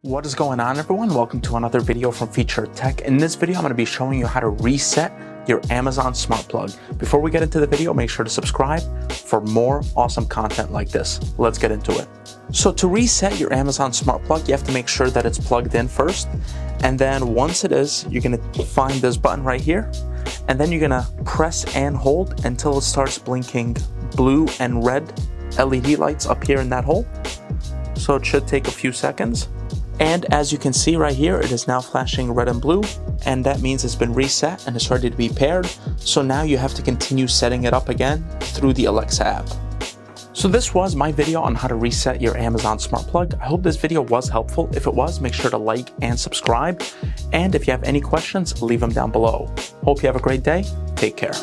What is going on, everyone? Welcome to another video from Featured Tech. In this video, I'm going to be showing you how to reset your Amazon Smart Plug. Before we get into the video, make sure to subscribe for more awesome content like this. Let's get into it. So to reset your Amazon Smart Plug, you have to make sure that it's plugged in first. And then once it is, you're going to find this button right here. And then you're going to press and hold until it starts blinking blue and red LED lights up here in that hole. So it should take a few seconds. And as you can see right here, it is now flashing red and blue, and that means it's been reset and it's ready to be paired. So now you have to continue setting it up again through the Alexa app. So this was my video on how to reset your Amazon Smart Plug. I hope this video was helpful. If it was, make sure to like and subscribe. And if you have any questions, leave them down below. Hope you have a great day. Take care.